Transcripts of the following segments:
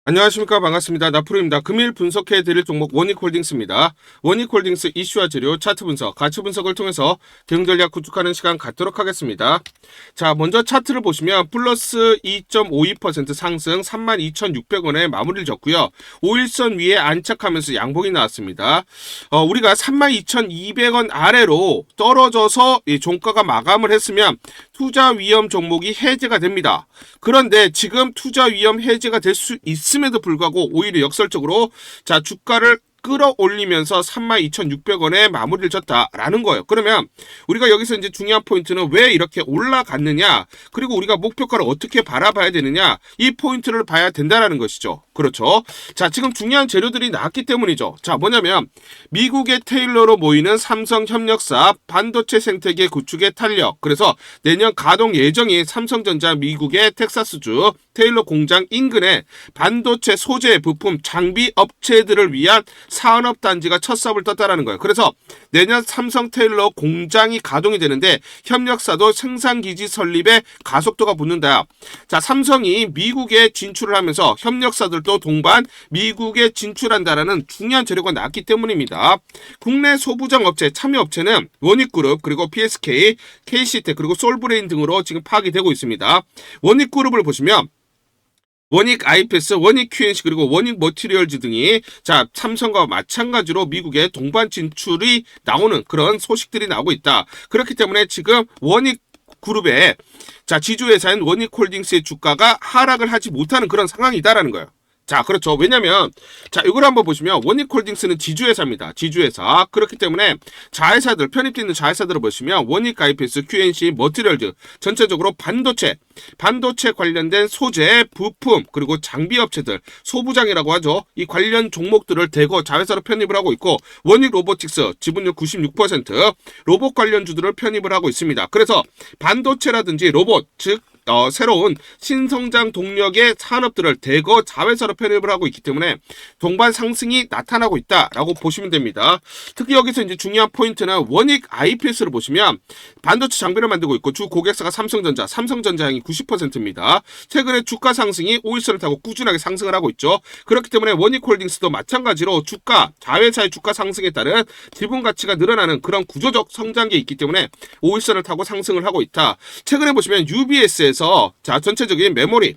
안녕하십니까. 반갑습니다. 나프로입니다. 금일 분석해드릴 종목 원익홀딩스입니다. 원익홀딩스 이슈와 재료, 차트 분석, 가치 분석을 통해서 대응 전략 구축하는 시간 갖도록 하겠습니다. 자, 먼저 차트를 보시면 플러스 2.52% 상승 32,600원에 마무리를 졌고요. 5일선 위에 안착하면서 양봉이 나왔습니다. 우리가 32,200원 아래로 떨어져서 종가가 마감을 했으면 투자 위험 종목이 해제가 됩니다. 그런데 지금 투자 위험 해제가 될 수 있음에도 불구하고 오히려 역설적으로 자 주가를 끌어올리면서 32,600원에 마무리를 졌다라는 거예요. 그러면 우리가 여기서 이제 중요한 포인트는 왜 이렇게 올라갔느냐, 그리고 우리가 목표가를 어떻게 바라봐야 되느냐, 이 포인트를 봐야 된다라는 것이죠. 그렇죠. 자, 지금 중요한 재료들이 나왔기 때문이죠. 자, 뭐냐면 미국의 테일러로 모이는 삼성 협력사 반도체 생태계 구축의 탄력. 그래서 내년 가동 예정인 삼성전자 미국의 텍사스주 테일러 공장 인근에 반도체 소재 부품 장비 업체들을 위한 산업단지가 첫 삽을 떴다라는 거예요. 그래서 내년 삼성 테일러 공장이 가동이 되는데 협력사도 생산기지 설립에 가속도가 붙는다. 자, 삼성이 미국에 진출을 하면서 협력사들도 동반 미국에 진출한다라는 중요한 재료가 나왔기 때문입니다. 국내 소부장 업체, 참여업체는 원익그룹, 그리고 PSK, KC텍, 그리고 솔브레인 등으로 지금 파악이 되고 있습니다. 원익그룹을 보시면 원익 IPS, 원익 QNC, 그리고 원익 머티리얼즈 등이 자 삼성과 마찬가지로 미국에 동반 진출이 나오는 그런 소식들이 나오고 있다. 그렇기 때문에 지금 원익 그룹의 자 지주회사인 원익홀딩스의 주가가 하락을 하지 못하는 그런 상황이다라는 거예요. 자, 그렇죠. 왜냐면, 자, 이걸 한번 보시면, 원익홀딩스는 지주회사입니다. 지주회사. 그렇기 때문에, 자회사들, 편입되어 있는 자회사들을 보시면, 원익 IPS, QNC, 머티리얼즈, 전체적으로 반도체 관련된 소재, 부품, 그리고 장비 업체들, 소부장이라고 하죠. 이 관련 종목들을 대거 자회사로 편입을 하고 있고, 원익 로보틱스, 지분율 96%, 로봇 관련주들을 편입을 하고 있습니다. 그래서, 반도체라든지 로봇, 즉, 새로운 신성장 동력의 산업들을 대거 자회사로 편입을 하고 있기 때문에 동반 상승이 나타나고 있다라고 보시면 됩니다. 특히 여기서 이제 중요한 포인트는 원익 IPS를 보시면 반도체 장비를 만들고 있고 주 고객사가 삼성전자, 삼성전자향이 90%입니다. 최근에 주가 상승이 5일선을 타고 꾸준하게 상승을 하고 있죠. 그렇기 때문에 원익홀딩스도 마찬가지로 주가, 자회사의 주가 상승에 따른 지분 가치가 늘어나는 그런 구조적 성장기에 있기 때문에 5일선을 타고 상승을 하고 있다. 최근에 보시면 UBS에서 자 전체적인 메모리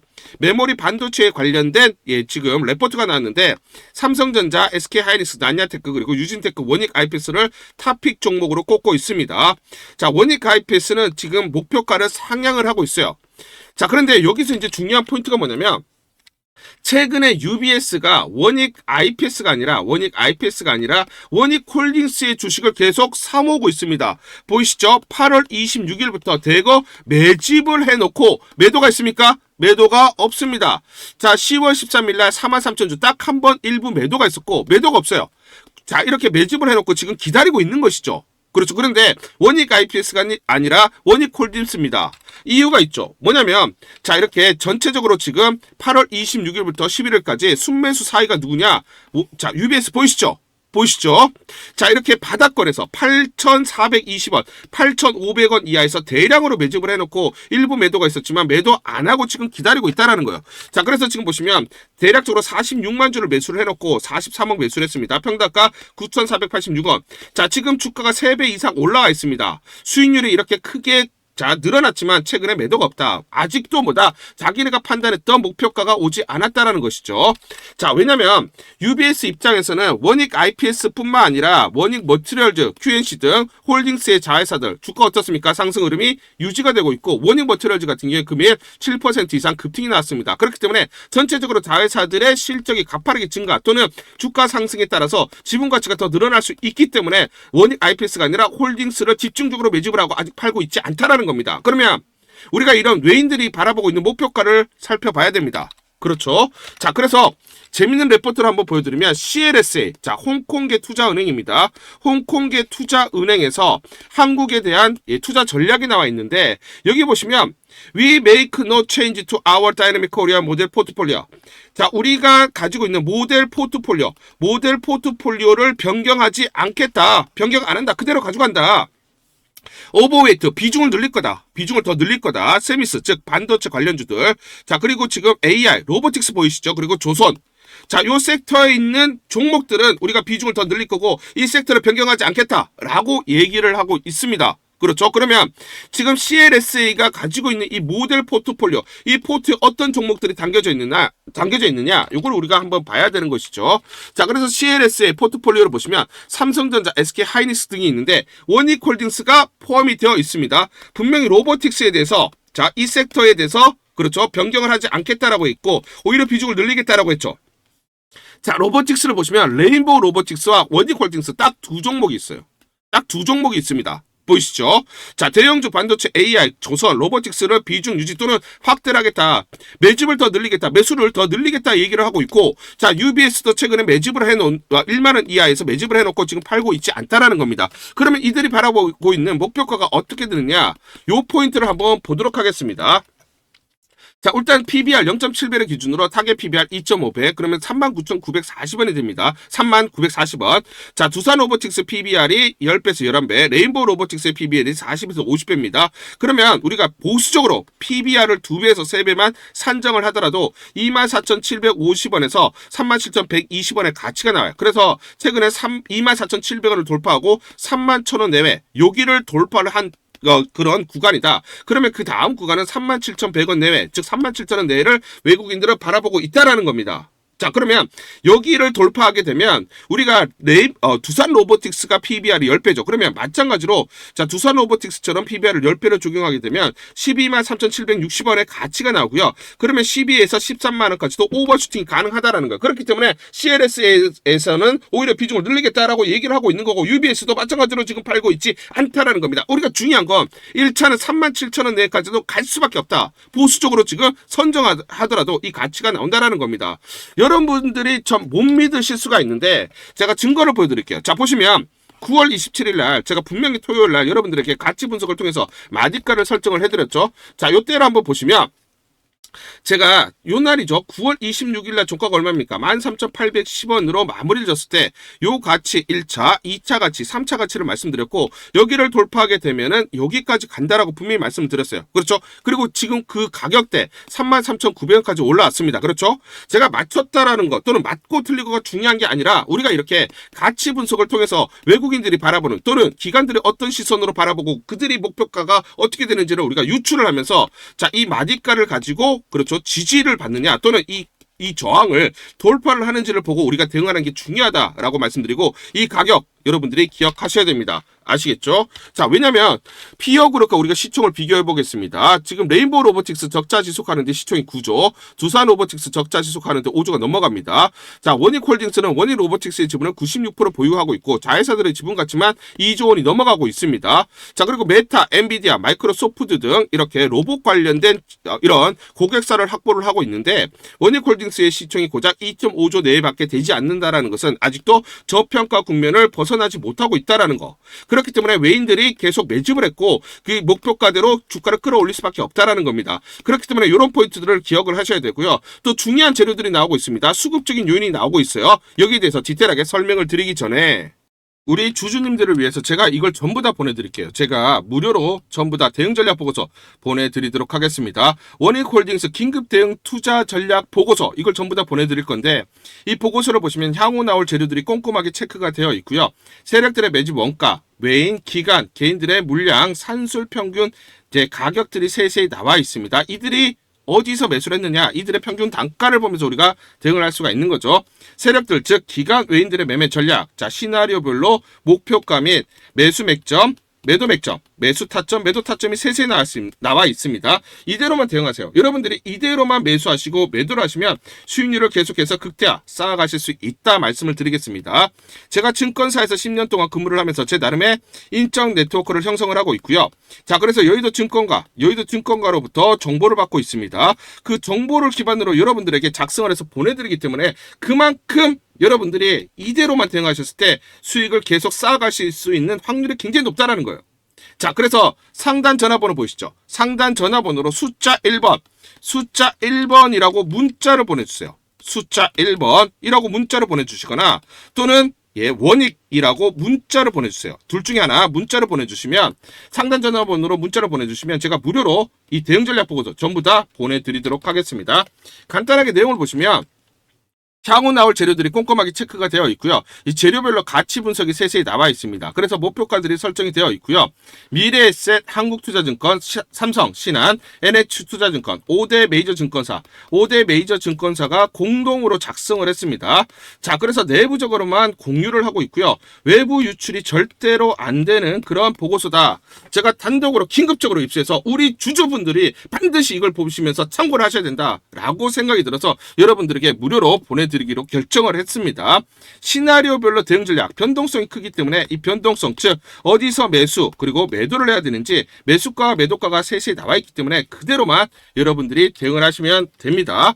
반도체에 관련된 지금 레포트가 나왔는데 삼성전자, SK하이닉스, 난야테크, 그리고 유진테크, 원익 IPS를 탑픽 종목으로 꼽고 있습니다. 자, 원익 IPS는 지금 목표가를 상향을 하고 있어요. 자, 그런데 여기서 이제 중요한 포인트가 뭐냐면 최근에 UBS가 원익 IPS가 아니라 원익홀딩스의 주식을 계속 사모으고 있습니다. 보이시죠? 8월 26일부터 대거 매집을 해놓고 매도가 있습니까? 매도가 없습니다. 자, 10월 13일 날 43,000주 딱 한 번 일부 매도가 있었고 매도가 없어요. 자, 이렇게 매집을 해놓고 지금 기다리고 있는 것이죠. 그렇죠. 그런데 원익 IPS가 아니라 원익홀딩스입니다. 이유가 있죠. 뭐냐면 자 이렇게 전체적으로 지금 8월 26일부터 11일까지 순매수 사이가 누구냐? 자 UBS 보이시죠? 자, 이렇게 바닥권에서 8,420원, 8,500원 이하에서 대량으로 매집을 해놓고 일부 매도가 있었지만 매도 안 하고 지금 기다리고 있다라는 거예요. 자, 그래서 지금 보시면 대략적으로 46만 주를 매수를 해놓고 43억 매수를 했습니다. 평단가 9,486원. 자, 지금 주가가 3배 이상 올라와 있습니다. 수익률이 이렇게 크게 자, 늘어났지만 최근에 매도가 없다. 아직도 자기네가 판단했던 목표가가 오지 않았다라는 것이죠. 자, 왜냐면 UBS 입장에서는 원익 IPS뿐만 아니라 원익 머티리얼즈, QNC 등 홀딩스의 자회사들 주가 어떻습니까? 상승 흐름이 유지가 되고 있고 원익 머티리얼즈 같은 경우에 금일 7% 이상 급등이 나왔습니다. 그렇기 때문에 전체적으로 자회사들의 실적이 가파르게 증가 또는 주가 상승에 따라서 지분 가치가 더 늘어날 수 있기 때문에 원익 IPS가 아니라 홀딩스를 집중적으로 매집을 하고 아직 팔고 있지 않다라는 겁니다. 그러면 우리가 이런 외인들이 바라보고 있는 목표가를 살펴봐야 됩니다. 그렇죠. 자, 그래서 재밌는 레포트를 한번 보여드리면 CLSA, 자, 홍콩계 투자은행입니다. 홍콩계 투자은행에서 한국에 대한 투자 전략이 나와 있는데 여기 보시면 We make no change to our dynamic Korea 모델 포트폴리오. 자, 우리가 가지고 있는 모델 포트폴리오를 변경하지 않겠다. 변경 안 한다. 그대로 가져간다. 오버웨이트 비중을 늘릴 거다. 비중을 더 늘릴 거다. 세미스 즉 반도체 관련주들. 자, 그리고 지금 AI 로보틱스 보이시죠? 그리고 조선. 자, 요 섹터에 있는 종목들은 우리가 비중을 더 늘릴 거고 이 섹터를 변경하지 않겠다라고 얘기를 하고 있습니다. 그렇죠. 그러면 지금 CLSA가 가지고 있는 이 모델 포트폴리오, 이 포트에 어떤 종목들이 담겨져 있느냐, 이걸 우리가 한번 봐야 되는 것이죠. 자, 그래서 CLSA 포트폴리오를 보시면 삼성전자, SK 하이닉스 등이 있는데 원익홀딩스가 포함이 되어 있습니다. 분명히 로보틱스에 대해서 자, 이 섹터에 대해서 그렇죠. 변경을 하지 않겠다라고 했고 오히려 비중을 늘리겠다라고 했죠. 자, 로보틱스를 보시면 레인보우 로보틱스와 원익홀딩스 딱 두 종목이 있어요. 딱 두 종목이 있습니다. 보이시죠? 자, 대형주 반도체 AI, 조선, 로보틱스를 비중 유지 또는 확대를 하겠다. 매집을 더 늘리겠다. 매수를 더 늘리겠다 얘기를 하고 있고, 자, UBS도 최근에 매집을 해놓은 1만원 이하에서 매집을 해놓고 지금 팔고 있지 않다라는 겁니다. 그러면 이들이 바라보고 있는 목표가가 어떻게 되느냐? 요 포인트를 한번 보도록 하겠습니다. 자, 일단 PBR 0.7배를 기준으로 타겟 PBR 2.5배, 그러면 39,940원이 됩니다. 39,940원. 자, 두산 로보틱스 PBR이 10배에서 11배, 레인보우 로보틱스의 PBR이 40에서 50배입니다. 그러면 우리가 보수적으로 PBR을 2배에서 3배만 산정을 하더라도 24,750원에서 37,120원의 가치가 나와요. 그래서 최근에 24,700원을 돌파하고 31,000원 내외, 여기를 돌파를 한 그런 구간이다. 그러면 그 다음 구간은 37,100원 내외, 즉 37,000원 내외를 외국인들은 바라보고 있다라는 겁니다. 자, 그러면 여기를 돌파하게 되면 우리가 두산 로보틱스가 PBR이 10배죠. 그러면 마찬가지로 자, 두산 로보틱스처럼 PBR을 10배로 적용하게 되면 123,760원의 가치가 나오고요. 그러면 12에서 13만 원까지도 오버슈팅이 가능하다라는 거예요. 그렇기 때문에 CLS에서는 오히려 비중을 늘리겠다라고 얘기를 하고 있는 거고 UBS도 마찬가지로 지금 팔고 있지 않다라는 겁니다. 우리가 중요한 건 1차는 37,000원 내까지도 갈 수밖에 없다. 보수적으로 지금 선정하더라도 이 가치가 나온다라는 겁니다. 여러분들이 좀 못 믿으실 수가 있는데 제가 증거를 보여드릴게요. 자, 보시면 9월 27일 날 제가 분명히 토요일 날 여러분들에게 가치 분석을 통해서 마디가를 설정을 해드렸죠. 자, 요때를 한번 보시면 제가 요 날이죠. 9월 26일 날 종가가 얼마입니까? 13,810원으로 마무리를 졌을 때 요 가치 1차, 2차 가치, 3차 가치를 말씀드렸고 여기를 돌파하게 되면은 여기까지 간다라고 분명히 말씀을 드렸어요. 그렇죠? 그리고 지금 그 가격대 33,900원까지 올라왔습니다. 그렇죠? 제가 맞췄다라는 것 또는 맞고 틀리고가 중요한 게 아니라 우리가 이렇게 가치 분석을 통해서 외국인들이 바라보는 또는 기관들이 어떤 시선으로 바라보고 그들이 목표가가 어떻게 되는지를 우리가 유출을 하면서 자, 이 마디가를 가지고 그렇죠. 지지를 받느냐 또는 이 저항을 돌파를 하는지를 보고 우리가 대응하는 게 중요하다라고 말씀드리고 이 가격 여러분들이 기억하셔야 됩니다. 아시겠죠? 자, 왜냐면 피어그룹과 우리가 시총을 비교해 보겠습니다. 지금 레인보우 로보틱스 적자 지속하는데 시총이 9조, 두산 로보틱스 적자 지속하는데 5조가 넘어갑니다. 자, 원익홀딩스는 원익 로보틱스의 지분을 96% 보유하고 있고 자회사들의 지분 가치만 2조 원이 넘어가고 있습니다. 자, 그리고 메타, 엔비디아, 마이크로소프트 등 이렇게 로봇 관련된 이런 고객사를 확보를 하고 있는데 원익홀딩스의 시총이 고작 2.5조 내외밖에 되지 않는다라는 것은 아직도 저평가 국면을 벗어나지 못하고 있다라는 거. 그렇기 때문에 외인들이 계속 매집을 했고 그 목표가대로 주가를 끌어올릴 수밖에 없다라는 겁니다. 그렇기 때문에 이런 포인트들을 기억을 하셔야 되고요. 또 중요한 재료들이 나오고 있습니다. 수급적인 요인이 나오고 있어요. 여기에 대해서 디테일하게 설명을 드리기 전에 우리 주주님들을 위해서 제가 이걸 전부 다 보내드릴게요. 제가 무료로 전부 다 대응 전략 보고서 보내드리도록 하겠습니다. 원익홀딩스 긴급 대응 투자 전략 보고서 이걸 전부 다 보내드릴 건데 이 보고서를 보시면 향후 나올 재료들이 꼼꼼하게 체크가 되어 있고요. 세력들의 매집 원가, 외인, 기간, 개인들의 물량, 산술 평균 가격들이 세세히 나와 있습니다. 이들이 어디서 매수를 했느냐 이들의 평균 단가를 보면서 우리가 대응을 할 수가 있는 거죠. 세력들 즉 기관 외인들의 매매 전략, 자 시나리오별로 목표가 및 매수 맥점, 매도 맥점, 매수 타점, 매도 타점이 세세히 나와 있습니다. 이대로만 대응하세요. 여러분들이 이대로만 매수하시고 매도를 하시면 수익률을 계속해서 극대화 쌓아가실 수 있다 말씀을 드리겠습니다. 제가 증권사에서 10년 동안 근무를 하면서 제 나름의 인적 네트워크를 형성을 하고 있고요. 자, 그래서 여의도 증권가로부터 정보를 받고 있습니다. 그 정보를 기반으로 여러분들에게 작성을 해서 보내드리기 때문에 그만큼 여러분들이 이대로만 대응하셨을 때 수익을 계속 쌓아가실 수 있는 확률이 굉장히 높다는 거예요. 자, 그래서 상단 전화번호 보이시죠? 상단 전화번호로 숫자 1번이라고 문자를 보내주세요. 숫자 1번이라고 문자를 보내주시거나 또는 예, 원익이라고 문자를 보내주세요. 둘 중에 하나 문자를 보내주시면 상단 전화번호로 문자를 보내주시면 제가 무료로 이 대응 전략 보고서 전부 다 보내드리도록 하겠습니다. 간단하게 내용을 보시면 향후 나올 재료들이 꼼꼼하게 체크가 되어 있고요. 이 재료별로 가치 분석이 세세히 나와 있습니다. 그래서 목표가들이 설정이 되어 있고요. 미래에셋, 한국투자증권, 삼성, 신한, NH투자증권, 5대 메이저 증권사, 5대 메이저 증권사가 공동으로 작성을 했습니다. 자, 그래서 내부적으로만 공유를 하고 있고요. 외부 유출이 절대로 안 되는 그런 보고서다. 제가 단독으로 긴급적으로 입수해서 우리 주주분들이 반드시 이걸 보시면서 참고를 하셔야 된다라고 생각이 들어서 여러분들에게 무료로 보내드리기로 결정을 했습니다. 시나리오별로 대응 전략, 변동성이 크기 때문에 이 변동성, 즉 어디서 매수 그리고 매도를 해야 되는지 매수가와 매도가가 세세히 나와 있기 때문에 그대로만 여러분들이 대응을 하시면 됩니다.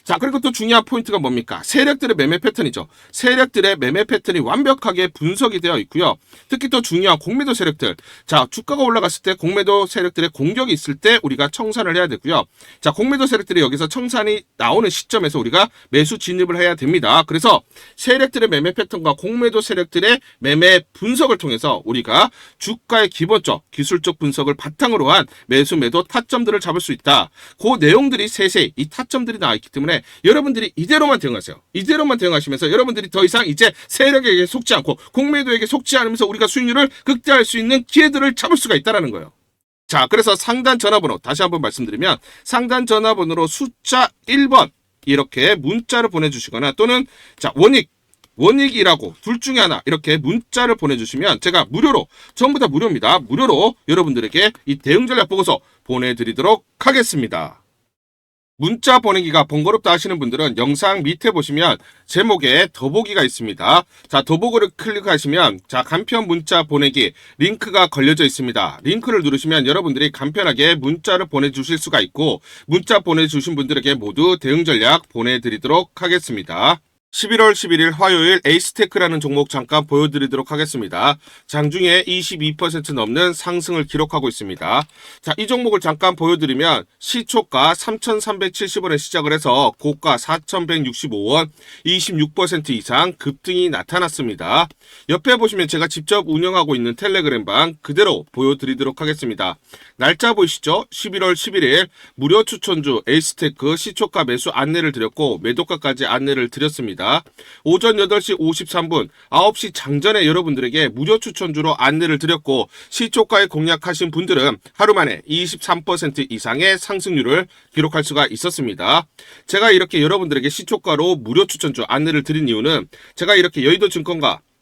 자, 그리고 또 중요한 포인트가 뭡니까? 세력들의 매매 패턴이죠. 세력들의 매매 패턴이 완벽하게 분석이 되어 있고요. 특히 또 중요한 공매도 세력들. 자, 주가가 올라갔을 때 공매도 세력들의 공격이 있을 때 우리가 청산을 해야 되고요. 자, 공매도 세력들이 여기서 청산이 나오는 시점에서 우리가 매수 진입을 해야 됩니다. 그래서 세력들의 매매 패턴과 공매도 세력들의 매매 분석을 통해서 우리가 주가의 기본적, 기술적 분석을 바탕으로 한 매수, 매도 타점들을 잡을 수 있다. 그 내용들이 세세히 이 타점들이 나와 있기 때문에 여러분들이 이대로만 대응하세요. 이대로만 대응하시면서 여러분들이 더 이상 이제 세력에게 속지 않고 공매도에게 속지 않으면서 우리가 수익률을 극대화할 수 있는 기회들을 잡을 수가 있다는 거예요. 자, 그래서 상단 전화번호 다시 한번 말씀드리면 상단 전화번호로 숫자 1번 이렇게 문자를 보내주시거나 또는 자, 원익이라고 둘 중에 하나 이렇게 문자를 보내주시면 제가 무료로 전부 다 무료입니다. 무료로 여러분들에게 이 대응 전략 보고서 보내드리도록 하겠습니다. 문자 보내기가 번거롭다 하시는 분들은 영상 밑에 보시면 제목에 더보기가 있습니다. 자, 더보기를 클릭하시면 자, 간편 문자 보내기 링크가 걸려져 있습니다. 링크를 누르시면 여러분들이 간편하게 문자를 보내주실 수가 있고 문자 보내주신 분들에게 모두 대응 전략 보내드리도록 하겠습니다. 11월 11일 화요일 에이스테크라는 종목 잠깐 보여드리도록 하겠습니다. 장중에 22% 넘는 상승을 기록하고 있습니다. 자, 이 종목을 잠깐 보여드리면 시초가 3,370원에 시작을 해서 고가 4,165원 26% 이상 급등이 나타났습니다. 옆에 보시면 제가 직접 운영하고 있는 텔레그램방 그대로 보여드리도록 하겠습니다. 날짜 보이시죠? 11월 11일 무료 추천주 에이스테크 시초가 매수 안내를 드렸고 매도가까지 안내를 드렸습니다. 오전 8시 53분 9시 장전에 여러분들에게 무료 추천주로 안내를 드렸고 시초가에 공략하신 분들은 하루 만에 23% 이상의 상승률을 기록할 수가 있었습니다. 제가 이렇게 여러분들에게 시초가로 무료 추천주 안내를 드린 이유는 제가 이렇게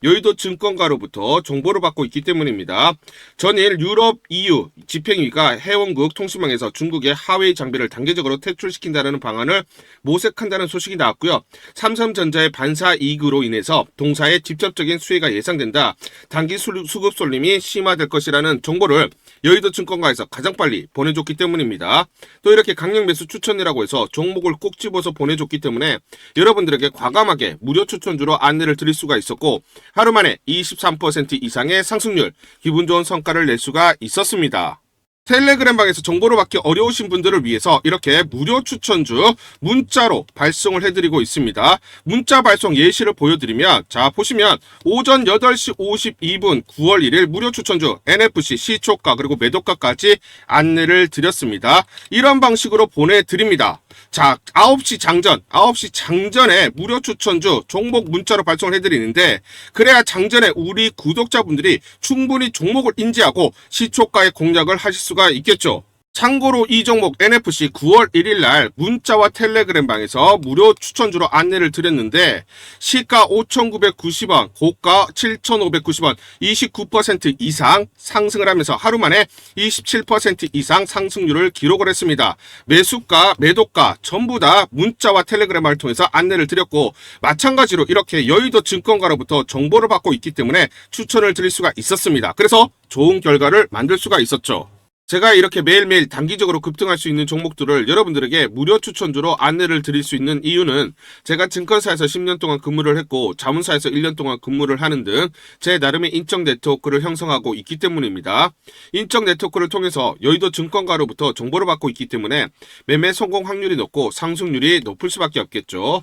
여의도 증권가로부터 정보를 받고 있기 때문입니다. 전일 유럽 EU 집행위가 해원국 통신망에서 중국의 하웨이 장비를 단계적으로 퇴출시킨다는 방안을 모색한다는 소식이 나왔고요. 삼성전자의 반사 이익으로 인해서 동사의 직접적인 수혜가 예상된다. 단기 수급 쏠림이 심화될 것이라는 정보를 여의도 증권가에서 가장 빨리 보내줬기 때문입니다. 또 이렇게 강력 매수 추천이라고 해서 종목을 꼭 집어서 보내줬기 때문에 여러분들에게 과감하게 무료 추천주로 안내를 드릴 수가 있었고 하루 만에 23% 이상의 상승률, 기분 좋은 성과를 낼 수가 있었습니다. 텔레그램방에서 정보를 받기 어려우신 분들을 위해서 이렇게 무료 추천주 문자로 발송을 해드리고 있습니다. 문자 발송 예시를 보여드리면 자, 보시면 오전 8시 52분 9월 1일 무료 추천주 NFC 시초가 그리고 매도가까지 안내를 드렸습니다. 이런 방식으로 보내드립니다. 자, 9시 장전에 무료 추천주 종목 문자로 발송을 해드리는데 그래야 장전에 우리 구독자분들이 충분히 종목을 인지하고 시초가의 공략을 하실 수가 있겠죠. 참고로 이 종목 NFC 9월 1일 날 문자와 텔레그램방에서 무료 추천주로 안내를 드렸는데 시가 5,990원, 고가 7,590원, 29% 이상 상승을 하면서 하루 만에 27% 이상 상승률을 기록을 했습니다. 매수가, 매도가 전부 다 문자와 텔레그램을 통해서 안내를 드렸고 마찬가지로 이렇게 여의도 증권가로부터 정보를 받고 있기 때문에 추천을 드릴 수가 있었습니다. 그래서 좋은 결과를 만들 수가 있었죠. 제가 이렇게 매일매일 단기적으로 급등할 수 있는 종목들을 여러분들에게 무료 추천주로 안내를 드릴 수 있는 이유는 제가 증권사에서 10년 동안 근무를 했고 자문사에서 1년 동안 근무를 하는 등 제 나름의 인적 네트워크를 형성하고 있기 때문입니다. 인적 네트워크를 통해서 여의도 증권가로부터 정보를 받고 있기 때문에 매매 성공 확률이 높고 상승률이 높을 수밖에 없겠죠.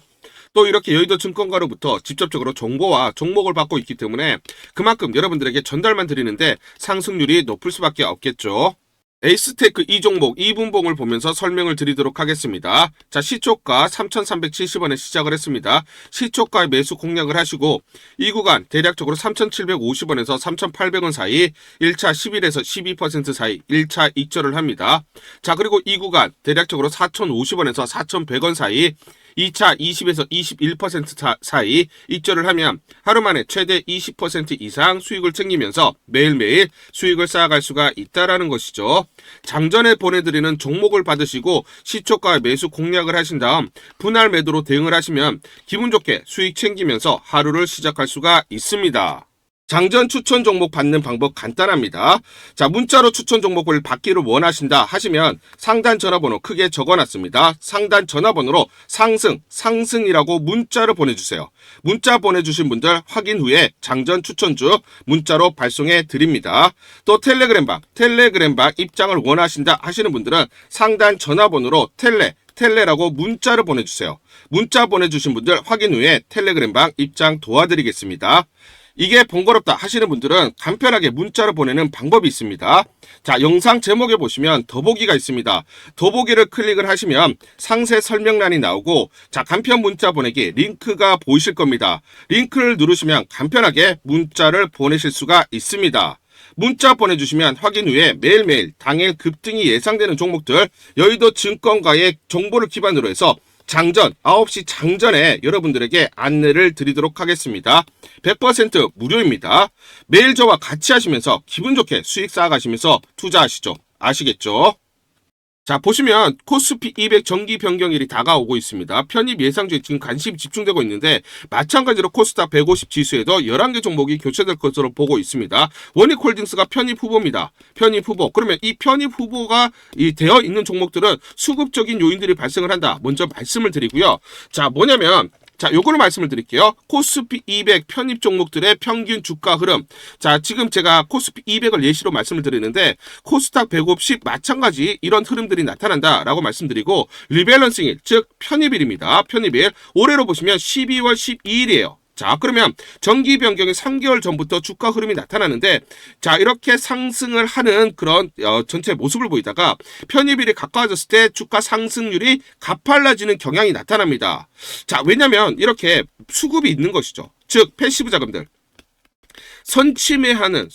또 이렇게 여의도 증권가로부터 직접적으로 정보와 종목을 받고 있기 때문에 그만큼 여러분들에게 전달만 드리는데 상승률이 높을 수밖에 없겠죠. 에이스테크 이 종목 2분봉을 보면서 설명을 드리도록 하겠습니다. 자, 시초가 3,370원에 시작을 했습니다. 시초가에 매수 공략을 하시고 이 구간 대략적으로 3,750원에서 3,800원 사이 1차 11에서 12% 사이 1차 익절을 합니다. 자, 그리고 이 구간 대략적으로 4,050원에서 4,100원 사이 2차 20에서 21% 사이 익절을 하면 하루 만에 최대 20% 이상 수익을 챙기면서 매일매일 수익을 쌓아갈 수가 있다라는 것이죠. 장전에 보내드리는 종목을 받으시고 시초가 매수 공략을 하신 다음 분할 매도로 대응을 하시면 기분 좋게 수익 챙기면서 하루를 시작할 수가 있습니다. 장전 추천 종목 받는 방법 간단합니다. 자, 문자로 추천 종목을 받기를 원하신다 하시면 상단 전화번호 크게 적어놨습니다. 상단 전화번호로 상승이라고 문자를 보내주세요. 문자 보내주신 분들 확인 후에 장전 추천주 문자로 발송해 드립니다. 또 텔레그램방 입장을 원하신다 하시는 분들은 상단 전화번호로 텔레라고 문자를 보내주세요. 문자 보내주신 분들 확인 후에 텔레그램방 입장 도와드리겠습니다. 이게 번거롭다 하시는 분들은 간편하게 문자로 보내는 방법이 있습니다. 자, 영상 제목에 보시면 더보기가 있습니다. 더보기를 클릭을 하시면 상세 설명란이 나오고 자, 간편 문자 보내기 링크가 보이실 겁니다. 링크를 누르시면 간편하게 문자를 보내실 수가 있습니다. 문자 보내주시면 확인 후에 매일매일 당일 급등이 예상되는 종목들 여의도 증권가의 정보를 기반으로 해서 장전 9시 장전에 여러분들에게 안내를 드리도록 하겠습니다. 100% 무료입니다. 매일 저와 같이 하시면서 기분 좋게 수익 쌓아가시면서 투자하시죠. 아시겠죠? 자, 보시면 코스피 200 정기 변경일이 다가오고 있습니다. 편입 예상주에 지금 관심이 집중되고 있는데 마찬가지로 코스닥 150 지수에도 11개 종목이 교체될 것으로 보고 있습니다. 원익홀딩스가 편입 후보입니다. 편입 후보. 그러면 이 편입 후보가 되어 있는 종목들은 수급적인 요인들이 발생을 한다. 먼저 말씀을 드리고요. 자, 뭐냐면 자, 요거를 말씀을 드릴게요. 코스피 200 편입 종목들의 평균 주가 흐름. 자, 지금 제가 코스피 200을 예시로 말씀을 드리는데 코스닥 150 마찬가지 이런 흐름들이 나타난다라고 말씀드리고 리밸런싱일, 즉 편입일입니다. 편입일. 올해로 보시면 12월 12일이에요. 자, 그러면 정기 변경이 3개월 전부터 주가 흐름이 나타나는데 자, 이렇게 상승을 하는 그런 전체 모습을 보이다가 편입일이 가까워졌을 때 주가 상승률이 가팔라지는 경향이 나타납니다. 자, 왜냐면 이렇게 수급이 있는 것이죠. 즉 패시브 자금들 선취매하는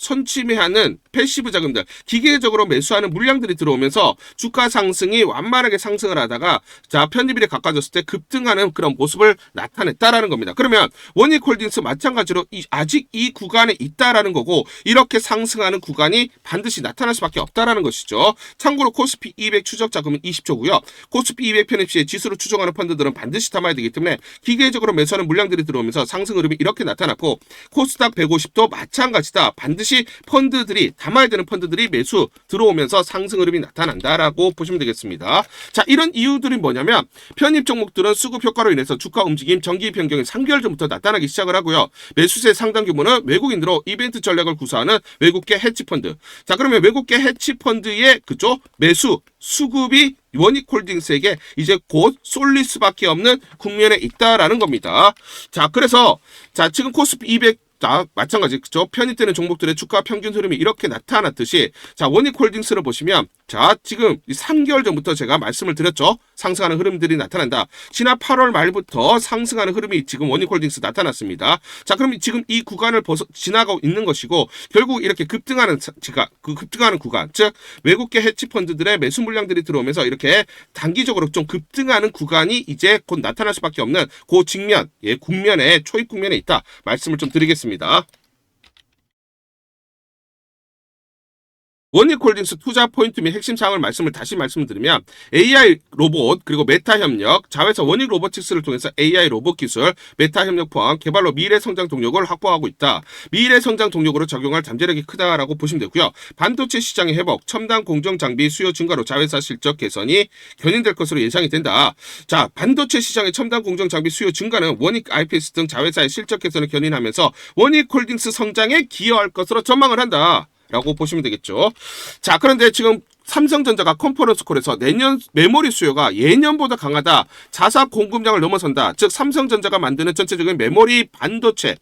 패시브 자금들 기계적으로 매수하는 물량들이 들어오면서 주가 상승이 완만하게 상승을 하다가 자, 편입일에 가까워졌을 때 급등하는 그런 모습을 나타냈다라는 겁니다. 그러면 원익홀딩스 마찬가지로 아직 이 구간에 있다라는 거고 이렇게 상승하는 구간이 반드시 나타날 수밖에 없다라는 것이죠. 참고로 코스피 200 추적 자금은 20조고요. 코스피 200 편입 시에 지수를 추종하는 펀드들은 반드시 담아야 되기 때문에 기계적으로 매수하는 물량들이 들어오면서 상승 흐름이 이렇게 나타났고 코스닥 150도 마찬가지다. 반드시 펀드들이 담아야 되는 펀드들이 매수 들어오면서 상승 흐름이 나타난다라고 보시면 되겠습니다. 자, 이런 이유들이 뭐냐면 편입 종목들은 수급 효과로 인해서 주가 움직임 정기 변경이 3개월 전부터 나타나기 시작을 하고요. 매수세 상당 규모는 외국인으로 이벤트 전략을 구사하는 외국계 해치펀드. 자, 그러면 외국계 해치펀드의 그쪽 매수 수급이 원익홀딩스에게 이제 곧 쏠릴 수밖에 없는 국면에 있다라는 겁니다. 자, 그래서 자, 지금 코스피 200 마찬가지 그죠? 편입되는 종목들의 주가 평균 흐름이 이렇게 나타났듯이 자, 원익홀딩스를 보시면 자, 지금 3개월 전부터 제가 말씀을 드렸죠. 상승하는 흐름들이 나타난다. 지난 8월 말부터 상승하는 흐름이 지금 원익홀딩스 나타났습니다. 자, 그럼 지금 이 구간을 지나가고 있는 것이고 결국 이렇게 급등하는 구간, 즉 외국계 해치펀드들의 매수 물량들이 들어오면서 이렇게 단기적으로 좀 급등하는 구간이 이제 곧 나타날 수밖에 없는 그 직면, 국면에 초입 국면에 있다. 말씀을 좀 드리겠습니다. 원익홀딩스 투자 포인트 및 핵심 사항을 다시 말씀드리면 AI 로봇 그리고 메타 협력, 자회사 원익 로보틱스를 통해서 AI 로봇 기술, 메타 협력 포함 개발로 미래 성장 동력을 확보하고 있다. 미래 성장 동력으로 적용할 잠재력이 크다라고 보시면 되고요. 반도체 시장의 회복, 첨단 공정 장비 수요 증가로 자회사 실적 개선이 견인될 것으로 예상이 된다. 자, 반도체 시장의 첨단 공정 장비 수요 증가는 원익 IPS 등 자회사의 실적 개선을 견인하면서 원익홀딩스 성장에 기여할 것으로 전망을 한다. 라고 보시면 되겠죠. 자, 그런데 지금 삼성전자가 컨퍼런스 콜에서 내년 메모리 수요가 예년보다 강하다. 자사 공급량을 넘어선다. 즉 삼성전자가 만드는 전체적인 메모리 반도체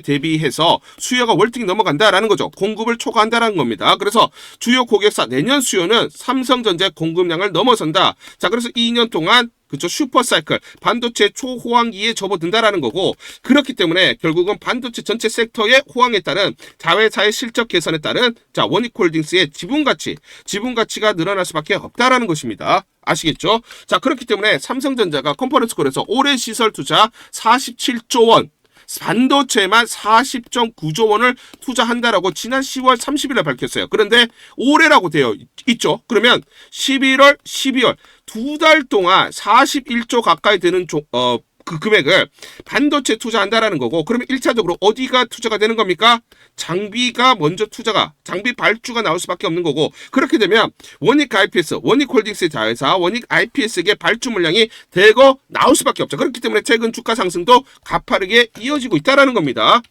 대비해서 수요가 월등히 넘어간다라는 거죠. 공급을 초과한다라는 겁니다. 그래서 주요 고객사 내년 수요는 삼성전자의 공급량을 넘어선다. 자, 그래서 2년 동안 그쵸, 슈퍼사이클, 반도체 초호황기에 접어든다라는 거고, 그렇기 때문에 결국은 반도체 전체 섹터의 호황에 따른 자회사의 실적 개선에 따른 자, 원익홀딩스의 지분가치가 늘어날 수밖에 없다라는 것입니다. 아시겠죠? 자, 그렇기 때문에 삼성전자가 컨퍼런스콜에서 올해 시설 투자 47조 원, 반도체에만 40.9조 원을 투자한다라고 지난 10월 30일에 밝혔어요. 그런데 올해라고 되어 있죠. 그러면 11월, 12월 두 달 동안 41조 가까이 되는 그 금액을 반도체 투자한다라는 거고, 그러면 1차적으로 어디가 투자가 되는 겁니까? 장비가 먼저 장비 발주가 나올 수밖에 없는 거고, 그렇게 되면 원익 홀딩스의 자회사 원익 IPS에게 발주 물량이 대거 나올 수밖에 없죠. 그렇기 때문에 최근 주가 상승도 가파르게 이어지고 있다라는 겁니다.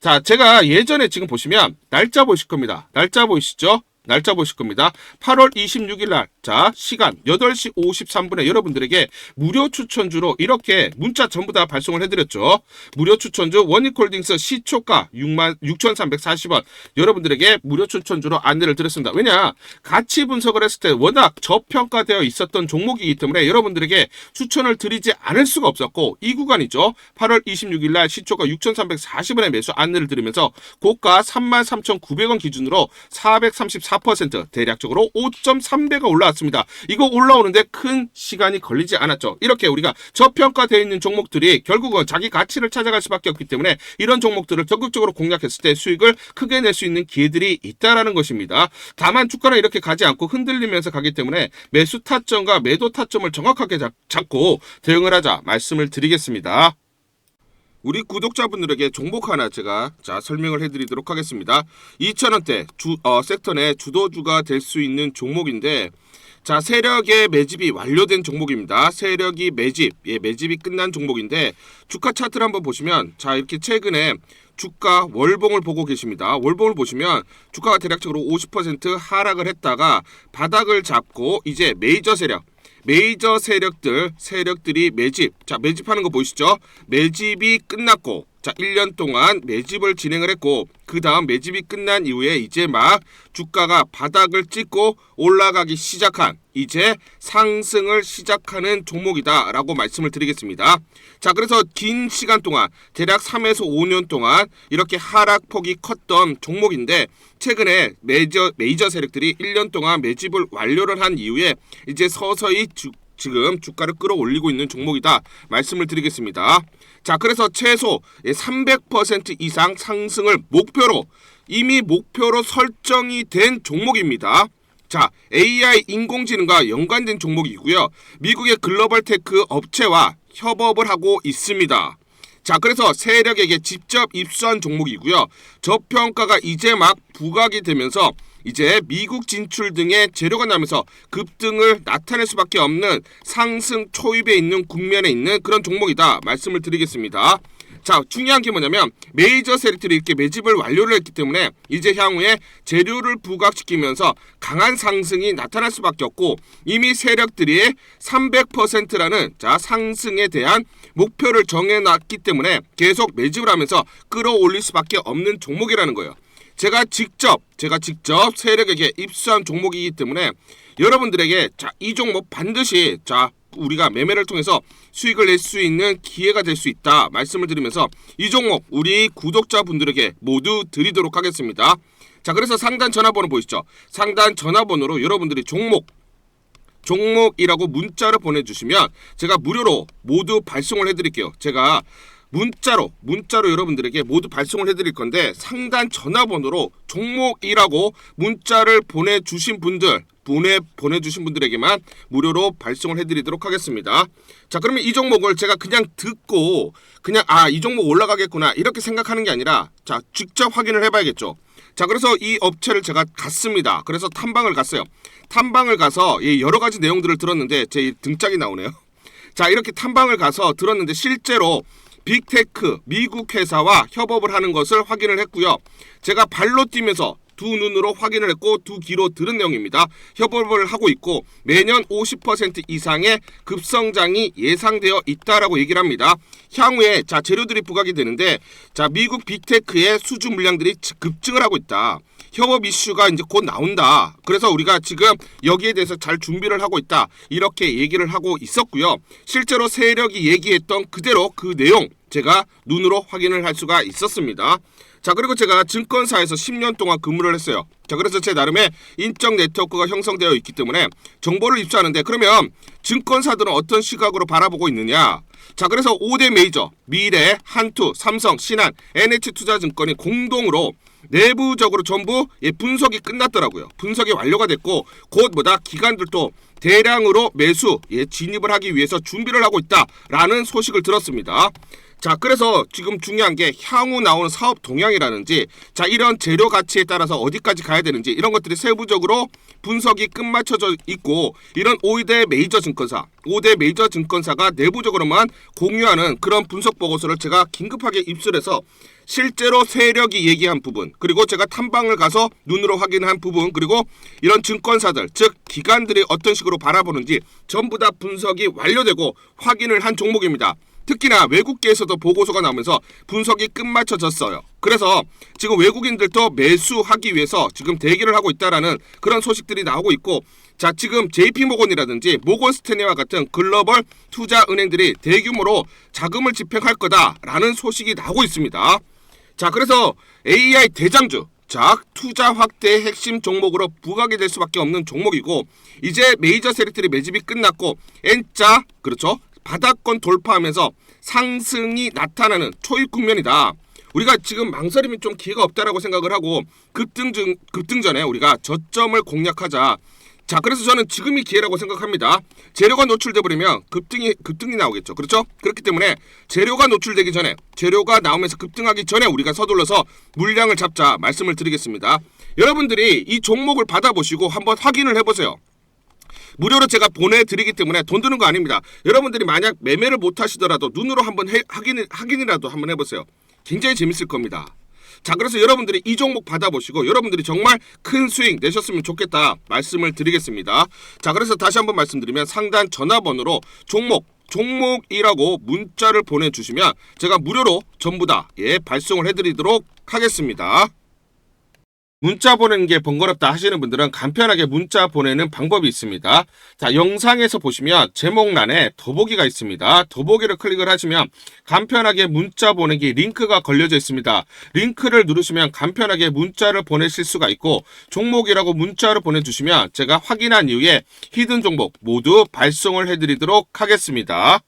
자, 제가 예전에 지금 보시면 날짜 보실 겁니다. 날짜 보이시죠? 8월 26일 날, 자, 시간 8시 53분에 여러분들에게 무료 추천주로 이렇게 문자 전부 다 발송을 해드렸죠. 무료 추천주 원익홀딩스 시초가 66,340원 여러분들에게 무료 추천주로 안내를 드렸습니다. 왜냐? 가치 분석을 했을 때 워낙 저평가되어 있었던 종목이기 때문에 여러분들에게 추천을 드리지 않을 수가 없었고, 이 구간이죠. 8월 26일 날 시초가 6,340원의 매수 안내를 드리면서 고가 33,900원 기준으로 434% 대략적으로 5.3배가 올라왔습니다. 이거 올라오는데 큰 시간이 걸리지 않았죠. 이렇게 우리가 저평가되어 있는 종목들이 결국은 자기 가치를 찾아갈 수밖에 없기 때문에 이런 종목들을 적극적으로 공략했을 때 수익을 크게 낼 수 있는 기회들이 있다라는 것입니다. 다만 주가는 이렇게 가지 않고 흔들리면서 가기 때문에 매수 타점과 매도 타점을 정확하게 잡고 대응을 하자 말씀을 드리겠습니다. 우리 구독자분들에게 종목 하나 제가 설명을 해드리도록 하겠습니다. 2,000원대 섹터 내 주도주가 될 수 있는 종목인데, 자, 세력의 매집이 완료된 종목입니다. 세력이 매집이 끝난 종목인데, 주가 차트를 한번 보시면, 자, 이렇게 최근에 주가 월봉을 보고 계십니다. 월봉을 보시면 주가가 대략적으로 50% 하락을 했다가 바닥을 잡고 이제 메이저 세력들이 매집하는 거 보이시죠? 매집이 끝났고, 자, 1년 동안 매집을 진행을 했고, 그 다음 매집이 끝난 이후에 이제 막 주가가 바닥을 찍고 올라가기 시작한, 이제 상승을 시작하는 종목이다 라고 말씀을 드리겠습니다. 자, 그래서 긴 시간 동안 대략 3에서 5년 동안 이렇게 하락폭이 컸던 종목인데, 최근에 메이저 세력들이 1년 동안 매집을 완료를 한 이후에 이제 서서히 지금 주가를 끌어올리고 있는 종목이다 말씀을 드리겠습니다. 자, 그래서 최소 300% 이상 상승을 이미 목표로 설정이 된 종목입니다. 자, AI 인공지능과 연관된 종목이고요. 미국의 글로벌 테크 업체와 협업을 하고 있습니다. 자, 그래서 세력에게 직접 입수한 종목이고요. 저평가가 이제 막 부각이 되면서 이제 미국 진출 등의 재료가 나면서 급등을 나타낼 수밖에 없는 상승 초입에 있는 국면에 있는 그런 종목이다 말씀을 드리겠습니다. 자, 중요한 게 뭐냐면 메이저 세력들이 이렇게 매집을 완료를 했기 때문에 이제 향후에 재료를 부각시키면서 강한 상승이 나타날 수밖에 없고, 이미 세력들이 300%라는 자, 상승에 대한 목표를 정해놨기 때문에 계속 매집을 하면서 끌어올릴 수밖에 없는 종목이라는 거예요. 제가 직접 세력에게 입수한 종목이기 때문에 여러분들에게 자, 이 종목 반드시 우리가 매매를 통해서 수익을 낼 수 있는 기회가 될 수 있다 말씀을 드리면서 이 종목 우리 구독자분들에게 모두 드리도록 하겠습니다. 자, 그래서 상단 전화번호 보이시죠? 상단 전화번호로 여러분들이 종목이라고 문자를 보내주시면 제가 무료로 모두 발송을 해드릴게요. 제가 문자로 여러분들에게 모두 발송을 해드릴 건데, 상단 전화번호로 종목이라고 문자를 보내주신 분들에게만 무료로 발송을 해드리도록 하겠습니다. 자, 그러면 이 종목을 제가 그냥 듣고 이 종목 올라가겠구나 이렇게 생각하는 게 아니라, 자, 직접 확인을 해봐야겠죠. 자, 그래서 이 업체를 제가 갔습니다. 그래서 탐방을 갔어요. 탐방을 가서 여러 가지 내용들을 들었는데 제 등짝이 나오네요. 자, 이렇게 탐방을 가서 들었는데 실제로 빅테크 미국 회사와 협업을 하는 것을 확인을 했고요. 제가 발로 뛰면서 두 눈으로 확인을 했고 두 귀로 들은 내용입니다. 협업을 하고 있고 매년 50% 이상의 급성장이 예상되어 있다라고 얘기를 합니다. 향후에 자 재료들이 부각이 되는데 자 미국 빅테크의 수주 물량들이 급증을 하고 있다. 협업 이슈가 이제 곧 나온다. 그래서 우리가 지금 여기에 대해서 잘 준비를 하고 있다. 이렇게 얘기를 하고 있었고요. 실제로 세력이 얘기했던 그대로 그 내용 제가 눈으로 확인을 할 수가 있었습니다. 자, 그리고 제가 증권사에서 10년 동안 근무를 했어요. 자, 그래서 제 나름의 인적 네트워크가 형성되어 있기 때문에 정보를 입수하는데 그러면 증권사들은 어떤 시각으로 바라보고 있느냐? 자, 그래서 5대 메이저, 미래, 한투, 삼성, 신한, NH투자증권이 공동으로 내부적으로 전부 분석이 끝났더라고요. 분석이 완료가 됐고 곧 기관들도 대량으로 매수 진입을 하기 위해서 준비를 하고 있다라는 소식을 들었습니다. 자, 그래서 지금 중요한 게 향후 나오는 사업 동향이라든지 자 이런 재료 가치에 따라서 어디까지 가야 되는지 이런 것들이 세부적으로 분석이 끝마쳐져 있고 이런 5대 메이저 증권사가 내부적으로만 공유하는 그런 분석 보고서를 제가 긴급하게 입수해서 실제로 세력이 얘기한 부분 그리고 제가 탐방을 가서 눈으로 확인한 부분 그리고 이런 증권사들 즉 기관들이 어떤 식으로 바라보는지 전부 다 분석이 완료되고 확인을 한 종목입니다. 특히나 외국계에서도 보고서가 나오면서 분석이 끝마쳐졌어요. 그래서 지금 외국인들도 매수하기 위해서 지금 대기를 하고 있다라는 그런 소식들이 나오고 있고 자 지금 JP모건이라든지 모건스탠리와 같은 글로벌 투자 은행들이 대규모로 자금을 집행할 거다라는 소식이 나오고 있습니다. 자 그래서 AI 대장주 자 투자 확대의 핵심 종목으로 부각이 될 수밖에 없는 종목이고 이제 메이저 세력들이 매집이 끝났고 N자 그렇죠. 바닥권 돌파하면서 상승이 나타나는 초입 국면이다. 우리가 지금 망설임이 좀 기회가 없다라고 생각을 하고 급등 전에 우리가 저점을 공략하자. 자, 그래서 저는 지금이 기회라고 생각합니다. 재료가 노출돼 버리면 급등이 나오겠죠. 그렇죠? 그렇기 때문에 재료가 노출되기 전에 재료가 나오면서 급등하기 전에 우리가 서둘러서 물량을 잡자 말씀을 드리겠습니다. 여러분들이 이 종목을 받아보시고 한번 확인을 해보세요. 무료로 제가 보내드리기 때문에 돈 드는 거 아닙니다. 여러분들이 만약 매매를 못 하시더라도 눈으로 한번 확인이라도 한번 해보세요. 굉장히 재밌을 겁니다. 자 그래서 여러분들이 이 종목 받아보시고 여러분들이 정말 큰 수익 내셨으면 좋겠다 말씀을 드리겠습니다. 자 그래서 다시 한번 말씀드리면 상단 전화번호로 종목이라고 문자를 보내주시면 제가 무료로 전부 다 발송을 해드리도록 하겠습니다. 문자 보내는 게 번거롭다 하시는 분들은 간편하게 문자 보내는 방법이 있습니다. 자, 영상에서 보시면 제목란에 더보기가 있습니다. 더보기를 클릭을 하시면 간편하게 문자 보내기 링크가 걸려져 있습니다. 링크를 누르시면 간편하게 문자를 보내실 수가 있고 종목이라고 문자를 보내주시면 제가 확인한 이후에 히든 종목 모두 발송을 해드리도록 하겠습니다.